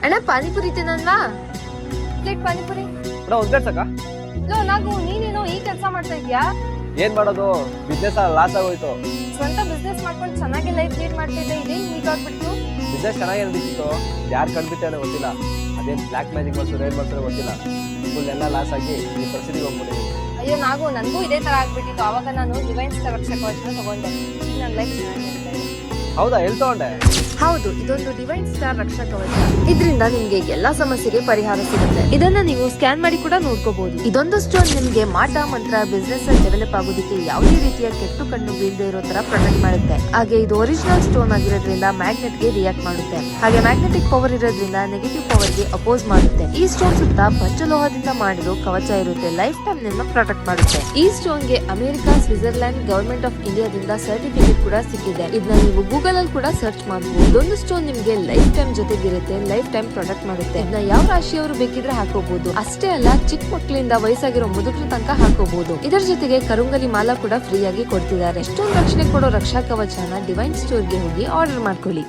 ಅಣ್ಣ ಪಾನಿಪುರಿ ತಿನ್ನಲ್ವಾ? ಪ್ಲೇಟ್ ಪಾನಿಪುರಿ. ಒಂದ್ ಪ್ಲೇಟ್ ಸಾಕ? ನಾವು ನೀನೇನೋ ಈ ಕೆಲಸ ಮಾಡ್ತಾ ಇದ್ಯಾ? ಏನ್ ಮಾಡೋದು, ಬಿಸ್ನೆಸ್ ಲಾಸ್ ಆಗೋಯ್ತು. ಸ್ವಂತ ಬಿಸ್ನೆಸ್ ಮಾಡ್ಕೊಂಡು ಚೆನ್ನಾಗಿ ಲೈಫ್ ಲೀಡ್ ಮಾಡ್ತಿದ್ದೆ, ಇದೇನ್ ಹೀಗಾಗ್ಬಿಡ್ತು? ಬಿಸ್ನೆಸ್ ಚೆನ್ನಾಗಿ ನಡೀತಿತ್ತು, ಯಾರು ಕಂಡ್ಬಿಟ್ಟೆ ಅನ್ನೋ ಗೊತ್ತಿಲ್ಲ. ಅದೇನ್ ಬ್ಲಾಕ್ ಮ್ಯಾಜಿಕ್ ಮಾಡ್ತಾರೆ ಏನ್ ಮಾಡ್ತಾರೆ ಗೊತ್ತಿಲ್ಲ. ಫುಲ್ ಎಲ್ಲ ಲಾಸ್ ಆಗಿ ಈ ಪರಿಸ್ಥಿತಿಗೆ ಹೋಗ್ಬಿಟ್ಟಿದ್ದೀನಿ. ಅಯ್ಯೋ ನನಗೂ ಇದೇ ತರ ಆಗ್ಬಿಟ್ಟಿತ್ತು. ಅವಾಗ ನಾನು ಡಿವೈನ್ ಸ್ಟಾರ್ ರಕ್ಷಕವಚನ ತಗೊಂಡೆ. ನನ್ನ ಲೈಫ್ ಚೆನ್ನಾಗಿರುತ್ತೆ. ಹೌದಾ, ಎಲ್ಲಿ ತಗೊಂಡೆ? ಹೌದು, ಇದೊಂದು ಡಿವೈನ್ ಸ್ಟಾರ್ ರಕ್ಷಕವಚ. ಇದರಿಂದ ನಿಮ್ಗೆ ಎಲ್ಲಾ ಸಮಸ್ಯೆಗೆ ಪರಿಹಾರ ಸಿಗುತ್ತೆ. ಇದನ್ನ ನೀವು ಸ್ಕ್ಯಾನ್ ಮಾಡಿ ಕೂಡ ನೋಡ್ಕೋಬಹುದು. ಇದೊಂದು ಸ್ಟೋನ್ ನಿಮ್ಗೆ ಮಾಟ ಮಂತ್ರ ಬಿಸ್ನೆಸ್ ಡೆವಲಪ್ ಆಗೋದಕ್ಕೆ ಯಾವುದೇ ರೀತಿಯ ಕೆಟ್ಟು ಕಣ್ಣು ಬೀಳದೆ ಇರೋ ತರ ಪ್ರೊಟೆಕ್ಟ್ ಮಾಡುತ್ತೆ. ಹಾಗೆ ಇದು ಒರಿಜಿನಲ್ ಸ್ಟೋನ್ ಆಗಿರೋದ್ರಿಂದ ಮ್ಯಾಗ್ನೆಟ್ ಗೆ ರಿಯಾಕ್ಟ್ ಮಾಡುತ್ತೆ. ಹಾಗೆ ಮ್ಯಾಗ್ನೆಟಿಕ್ ಪವರ್ ಇರೋದ್ರಿಂದ ನೆಗೆಟಿವ್ ಪವರ್ ಗೆ ಅಪೋಸ್ ಮಾಡುತ್ತೆ. ಈ ಸ್ಟೋನ್ ಸುತ್ತ ಪಂಚಲೋಹದಿಂದ ಮಾಡಿರೋ ಕವಚ ಇರುತ್ತೆ. ಲೈಫ್ ಟೈಮ್ ನಿಮ್ಮ ಪ್ರೊಟೆಕ್ಟ್ ಮಾಡುತ್ತೆ. ಈ ಸ್ಟೋನ್ ಗೆ ಅಮೆರಿಕ, ಸ್ವಿಟ್ಜರ್ಲ್ಯಾಂಡ್, ಗವರ್ಮೆಂಟ್ ಆಫ್ ಇಂಡಿಯಾದಿಂದ ಸರ್ಟಿಫಿಕೇಟ್ ಕೂಡ ಸಿಕ್ಕಿದೆ. ಇದನ್ನ ನೀವು ಗೂಗಲ್ ಅಲ್ಲಿ ಕೂಡ ಸರ್ಚ್ ಮಾಡಬಹುದು. ಇದೊಂದು ಸ್ಟೋನ್ ನಿಮ್ಗೆ ಲೈಫ್ ಟೈಮ್ ಜೊತೆಗಿರುತ್ತೆ. ಲೈಫ್ ಟೈಮ್ ಪ್ರೊಟೆಕ್ಟ್ ಮಾಡುತ್ತೆ. ಇದನ್ನ ಯಾವ ರಾಶಿಯವರು ಬೇಕಿದ್ರೆ ಹಾಕೋಬಹುದು. ಅಷ್ಟೇ ಅಲ್ಲ, ಚಿಕ್ಕ ಮಕ್ಕಳಿಂದ ವಯಸ್ಸಾಗಿರೋ ಮುದುಕರ ತನಕ ಹಾಕೋಬಹುದು. ಇದರ ಜೊತೆಗೆ ಕರುಂಗಲಿ ಮಾಲಾ ಕೂಡ ಫ್ರೀ ಆಗಿ ಕೊಡ್ತಿದ್ದಾರೆ. ಸ್ಟೋನ್ ರಕ್ಷಣೆ ಕೊಡೋ ರಕ್ಷಾ ಕವಚನ ಡಿವೈನ್ ಸ್ಟೋರ್ ಗೆ ಹೋಗಿ ಆರ್ಡರ್ ಮಾಡ್ಕೊಳ್ಳಿ.